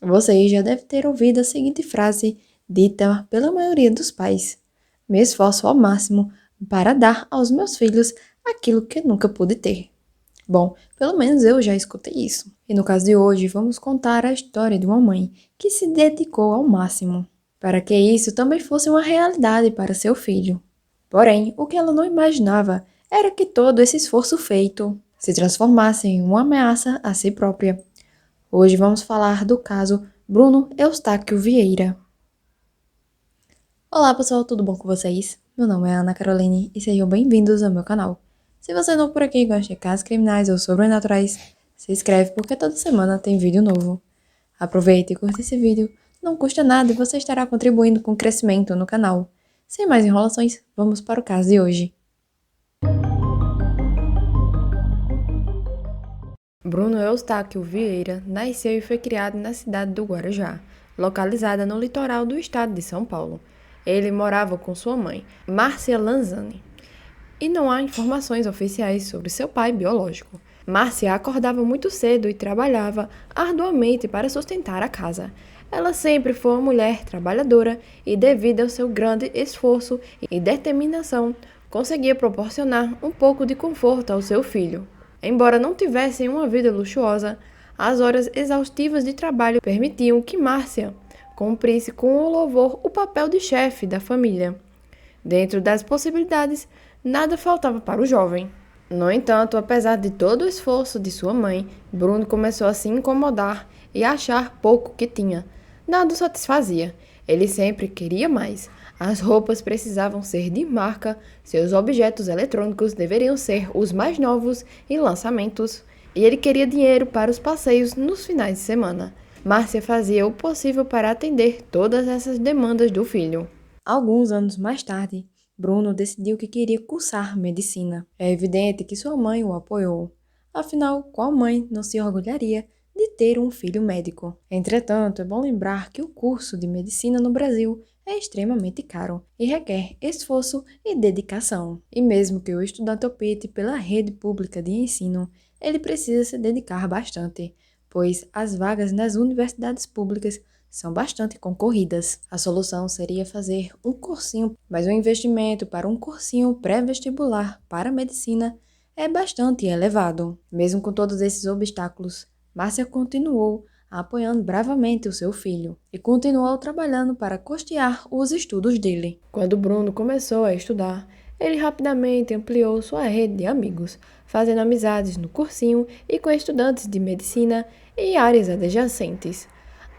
Você já deve ter ouvido a seguinte frase dita pela maioria dos pais: me esforço ao máximo para dar aos meus filhos aquilo que nunca pude ter. Bom, pelo menos eu já escutei isso. E no caso de hoje, vamos contar a história de uma mãe que se dedicou ao máximo para que isso também fosse uma realidade para seu filho. Porém, o que ela não imaginava era que todo esse esforço feito se transformasse em uma ameaça a si própria. Hoje vamos falar do caso Bruno Eustáquio Vieira. Olá pessoal, tudo bom com vocês? Meu nome é Ana Caroline e sejam bem-vindos ao meu canal. Se você é novo por aqui e gosta de casos criminais ou sobrenaturais, se inscreve porque toda semana tem vídeo novo. Aproveite e curta esse vídeo, não custa nada e você estará contribuindo com o crescimento no canal. Sem mais enrolações, vamos para o caso de hoje. Bruno Eustáquio Vieira nasceu e foi criado na cidade do Guarujá, localizada no litoral do estado de São Paulo. Ele morava com sua mãe, Márcia Lanzani, e não há informações oficiais sobre seu pai biológico. Márcia acordava muito cedo e trabalhava arduamente para sustentar a casa. Ela sempre foi uma mulher trabalhadora e, devido ao seu grande esforço e determinação, conseguia proporcionar um pouco de conforto ao seu filho. Embora não tivessem uma vida luxuosa, as horas exaustivas de trabalho permitiam que Márcia cumprisse com louvor o papel de chefe da família. Dentro das possibilidades, nada faltava para o jovem. No entanto, apesar de todo o esforço de sua mãe, Bruno começou a se incomodar e a achar pouco que tinha. Nada o satisfazia. Ele sempre queria mais. As roupas precisavam ser de marca, seus objetos eletrônicos deveriam ser os mais novos e lançamentos, e ele queria dinheiro para os passeios nos finais de semana. Márcia fazia o possível para atender todas essas demandas do filho. Alguns anos mais tarde, Bruno decidiu que queria cursar medicina. É evidente que sua mãe o apoiou. Afinal, qual mãe não se orgulharia de ter um filho médico? Entretanto, é bom lembrar que o curso de medicina no Brasil é extremamente caro e requer esforço e dedicação. E mesmo que o estudante opte pela rede pública de ensino, ele precisa se dedicar bastante, pois as vagas nas universidades públicas são bastante concorridas. A solução seria fazer um cursinho, mas o investimento para um cursinho pré-vestibular para medicina é bastante elevado. Mesmo com todos esses obstáculos, Márcia continuou apoiando bravamente o seu filho e continuou trabalhando para custear os estudos dele. Quando Bruno começou a estudar, ele rapidamente ampliou sua rede de amigos, fazendo amizades no cursinho e com estudantes de medicina e áreas adjacentes.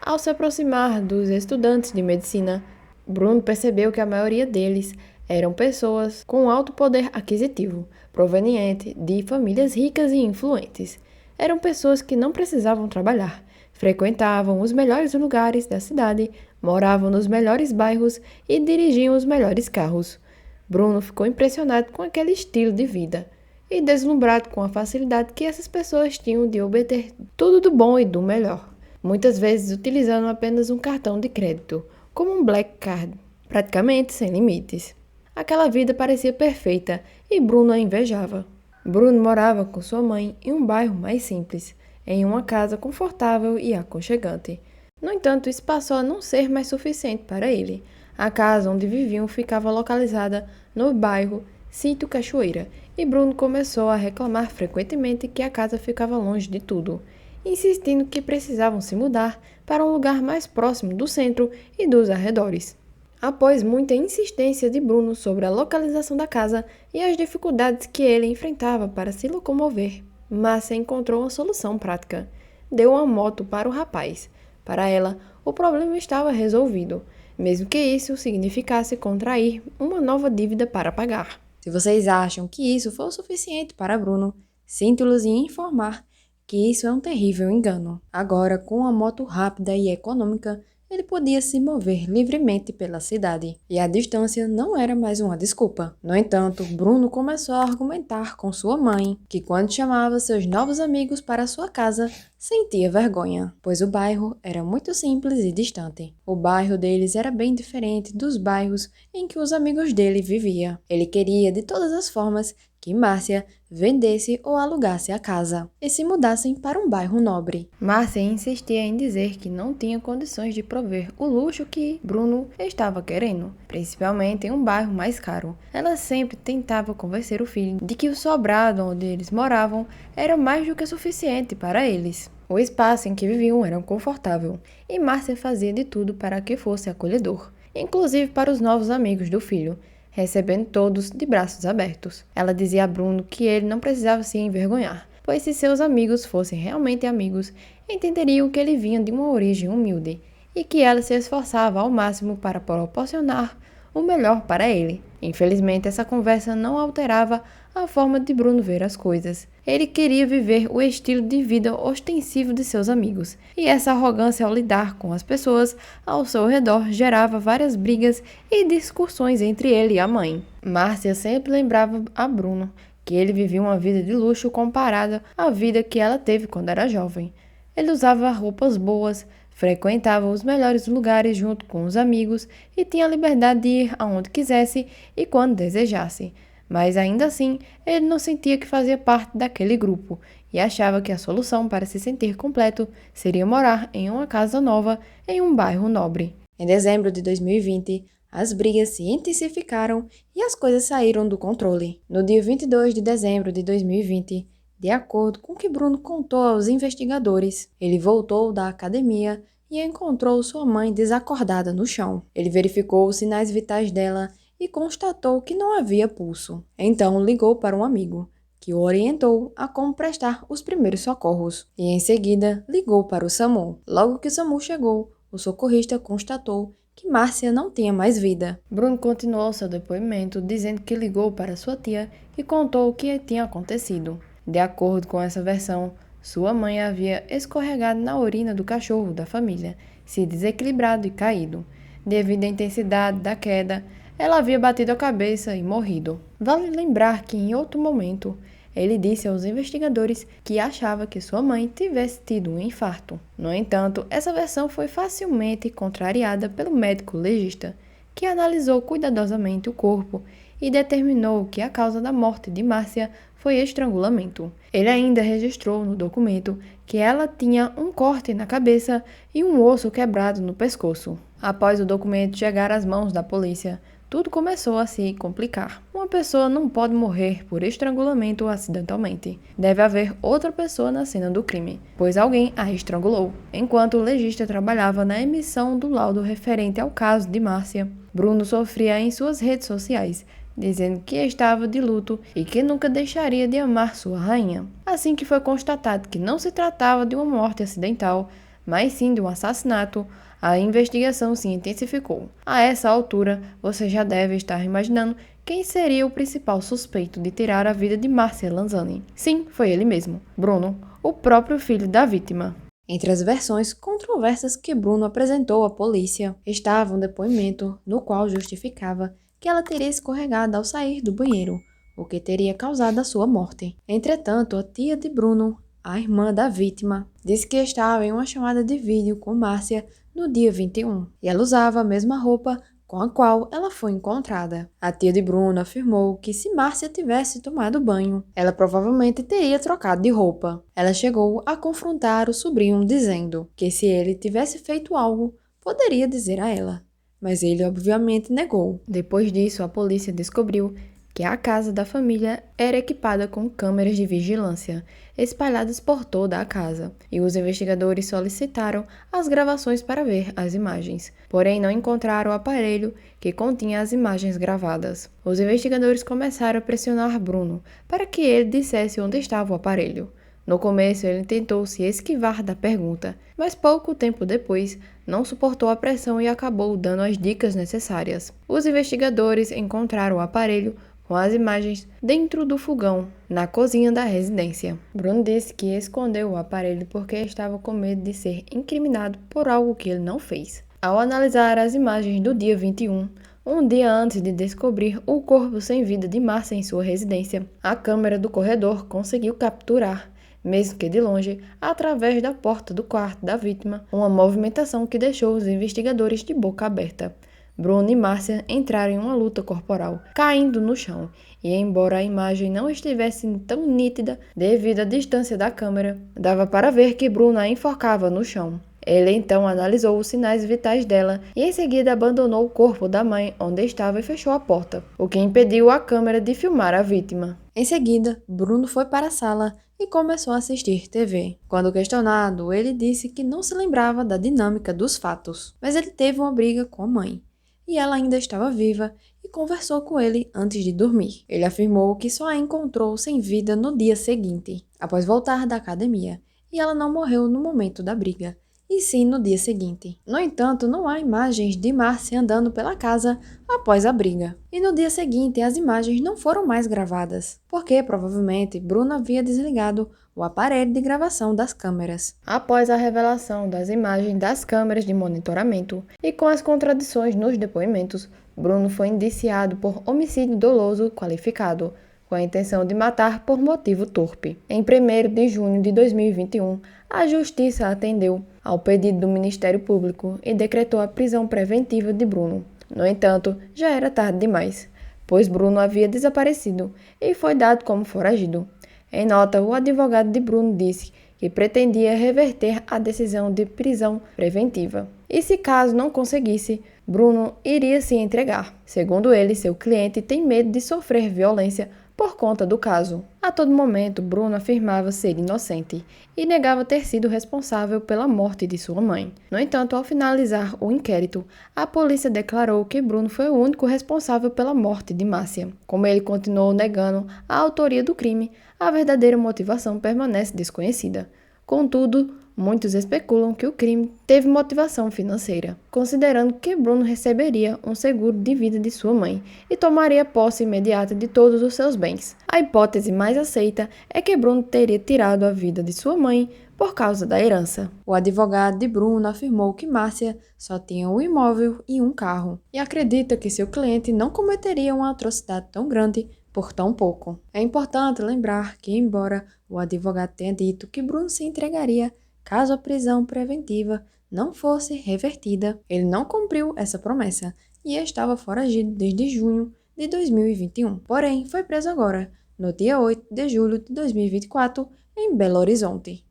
Ao se aproximar dos estudantes de medicina, Bruno percebeu que a maioria deles eram pessoas com alto poder aquisitivo, proveniente de famílias ricas e influentes. Eram pessoas que não precisavam trabalhar, frequentavam os melhores lugares da cidade, moravam nos melhores bairros e dirigiam os melhores carros. Bruno ficou impressionado com aquele estilo de vida e deslumbrado com a facilidade que essas pessoas tinham de obter tudo do bom e do melhor, muitas vezes utilizando apenas um cartão de crédito, como um Black Card, praticamente sem limites. Aquela vida parecia perfeita e Bruno a invejava. Bruno morava com sua mãe em um bairro mais simples, em uma casa confortável e aconchegante. No entanto, isso passou a não ser mais suficiente para ele. A casa onde viviam ficava localizada no bairro Sítio Cachoeira, e Bruno começou a reclamar frequentemente que a casa ficava longe de tudo, insistindo que precisavam se mudar para um lugar mais próximo do centro e dos arredores. Após muita insistência de Bruno sobre a localização da casa e as dificuldades que ele enfrentava para se locomover, Márcia encontrou uma solução prática. Deu uma moto para o rapaz. Para ela, o problema estava resolvido, mesmo que isso significasse contrair uma nova dívida para pagar. Se vocês acham que isso foi o suficiente para Bruno, sinto-los em informar que isso é um terrível engano. Agora, com uma moto rápida e econômica, ele podia se mover livremente pela cidade, e a distância não era mais uma desculpa. No entanto, Bruno começou a argumentar com sua mãe que quando chamava seus novos amigos para sua casa, sentia vergonha, pois o bairro era muito simples e distante. O bairro deles era bem diferente dos bairros em que os amigos dele viviam. Ele queria, de todas as formas, que Márcia vendesse ou alugasse a casa e se mudassem para um bairro nobre. Márcia insistia em dizer que não tinha condições de prover o luxo que Bruno estava querendo, principalmente em um bairro mais caro. Ela sempre tentava convencer o filho de que o sobrado onde eles moravam era mais do que suficiente para eles. O espaço em que viviam era confortável e Márcia fazia de tudo para que fosse acolhedor, inclusive para os novos amigos do filho, recebendo todos de braços abertos. Ela dizia a Bruno que ele não precisava se envergonhar, pois se seus amigos fossem realmente amigos, entenderiam que ele vinha de uma origem humilde e que ela se esforçava ao máximo para proporcionar o melhor para ele. Infelizmente, essa conversa não alterava a forma de Bruno ver as coisas. Ele queria viver o estilo de vida ostensivo de seus amigos, e essa arrogância ao lidar com as pessoas ao seu redor gerava várias brigas e discussões entre ele e a mãe. Márcia sempre lembrava a Bruno que ele vivia uma vida de luxo comparada à vida que ela teve quando era jovem. Ele usava roupas boas, frequentava os melhores lugares junto com os amigos e tinha a liberdade de ir aonde quisesse e quando desejasse. Mas ainda assim, ele não sentia que fazia parte daquele grupo e achava que a solução para se sentir completo seria morar em uma casa nova em um bairro nobre. Em dezembro de 2020, as brigas se intensificaram e as coisas saíram do controle. No dia 22 de dezembro de 2020, de acordo com o que Bruno contou aos investigadores, ele voltou da academia e encontrou sua mãe desacordada no chão. Ele verificou os sinais vitais dela e constatou que não havia pulso. Então ligou para um amigo, que o orientou a como prestar os primeiros socorros, e em seguida ligou para o SAMU. Logo que o SAMU chegou, o socorrista constatou que Márcia não tinha mais vida. Bruno continuou seu depoimento dizendo que ligou para sua tia e contou o que tinha acontecido. De acordo com essa versão, sua mãe havia escorregado na urina do cachorro da família, se desequilibrado e caído. Devido à intensidade da queda, ela havia batido a cabeça e morrido. Vale lembrar que em outro momento, ele disse aos investigadores que achava que sua mãe tivesse tido um infarto. No entanto, essa versão foi facilmente contrariada pelo médico legista, que analisou cuidadosamente o corpo e determinou que a causa da morte de Márcia foi estrangulamento. Ele ainda registrou no documento que ela tinha um corte na cabeça e um osso quebrado no pescoço. Após o documento chegar às mãos da polícia, tudo começou a se complicar. Uma pessoa não pode morrer por estrangulamento acidentalmente. Deve haver outra pessoa na cena do crime, pois alguém a estrangulou. Enquanto o legista trabalhava na emissão do laudo referente ao caso de Márcia, Bruno sofria em suas redes sociais, dizendo que estava de luto e que nunca deixaria de amar sua rainha. Assim que foi constatado que não se tratava de uma morte acidental, mas sim de um assassinato, a investigação se intensificou. A essa altura, você já deve estar imaginando quem seria o principal suspeito de tirar a vida de Márcia Lanzani. Sim, foi ele mesmo, Bruno, o próprio filho da vítima. Entre as versões controversas que Bruno apresentou à polícia, estava um depoimento no qual justificava que ela teria escorregado ao sair do banheiro, o que teria causado a sua morte. Entretanto, a tia de Bruno, a irmã da vítima, disse que estava em uma chamada de vídeo com Márcia no dia 21, e ela usava a mesma roupa com a qual ela foi encontrada. A tia de Bruno afirmou que se Márcia tivesse tomado banho, ela provavelmente teria trocado de roupa. Ela chegou a confrontar o sobrinho dizendo que se ele tivesse feito algo, poderia dizer a ela, mas ele obviamente negou. Depois disso, a polícia descobriu que a casa da família era equipada com câmeras de vigilância espalhadas por toda a casa, e os investigadores solicitaram as gravações para ver as imagens, porém não encontraram o aparelho que continha as imagens gravadas. Os investigadores começaram a pressionar Bruno para que ele dissesse onde estava o aparelho. No começo, ele tentou se esquivar da pergunta, mas pouco tempo depois, não suportou a pressão e acabou dando as dicas necessárias. Os investigadores encontraram o aparelho com as imagens dentro do fogão, na cozinha da residência. Bruno disse que escondeu o aparelho porque estava com medo de ser incriminado por algo que ele não fez. Ao analisar as imagens do dia 21, um dia antes de descobrir o corpo sem vida de Márcia em sua residência, a câmera do corredor conseguiu capturar, mesmo que de longe, através da porta do quarto da vítima, uma movimentação que deixou os investigadores de boca aberta. Bruno e Márcia entraram em uma luta corporal, caindo no chão, e embora a imagem não estivesse tão nítida devido à distância da câmera, dava para ver que Bruno a enforcava no chão. Ele então analisou os sinais vitais dela e em seguida abandonou o corpo da mãe onde estava e fechou a porta, o que impediu a câmera de filmar a vítima. Em seguida, Bruno foi para a sala e começou a assistir TV. Quando questionado, ele disse que não se lembrava da dinâmica dos fatos, mas ele teve uma briga com a mãe, e ela ainda estava viva e conversou com ele antes de dormir. Ele afirmou que só a encontrou sem vida no dia seguinte, após voltar da academia, e ela não morreu no momento da briga, e sim no dia seguinte. No entanto, não há imagens de Márcia andando pela casa após a briga. E no dia seguinte, as imagens não foram mais gravadas, porque provavelmente Bruno havia desligado o aparelho de gravação das câmeras. Após a revelação das imagens das câmeras de monitoramento e com as contradições nos depoimentos, Bruno foi indiciado por homicídio doloso qualificado, com a intenção de matar por motivo torpe. Em 1º de junho de 2021, a Justiça atendeu ao pedido do Ministério Público e decretou a prisão preventiva de Bruno. No entanto, já era tarde demais, pois Bruno havia desaparecido e foi dado como foragido. Em nota, o advogado de Bruno disse que pretendia reverter a decisão de prisão preventiva. E se caso não conseguisse, Bruno iria se entregar. Segundo ele, seu cliente tem medo de sofrer violência por conta do caso. A todo momento, Bruno afirmava ser inocente e negava ter sido responsável pela morte de sua mãe. No entanto, ao finalizar o inquérito, a polícia declarou que Bruno foi o único responsável pela morte de Márcia. Como ele continuou negando a autoria do crime, a verdadeira motivação permanece desconhecida. Contudo, muitos especulam que o crime teve motivação financeira, considerando que Bruno receberia um seguro de vida de sua mãe e tomaria posse imediata de todos os seus bens. A hipótese mais aceita é que Bruno teria tirado a vida de sua mãe por causa da herança. O advogado de Bruno afirmou que Márcia só tinha um imóvel e um carro, e acredita que seu cliente não cometeria uma atrocidade tão grande por tão pouco. É importante lembrar que, embora o advogado tenha dito que Bruno se entregaria caso a prisão preventiva não fosse revertida, ele não cumpriu essa promessa e estava foragido desde junho de 2021. Porém, foi preso agora, no dia 8 de julho de 2024, em Belo Horizonte.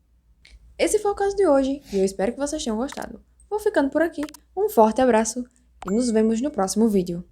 Esse foi o caso de hoje e eu espero que vocês tenham gostado. Vou ficando por aqui, um forte abraço e nos vemos no próximo vídeo.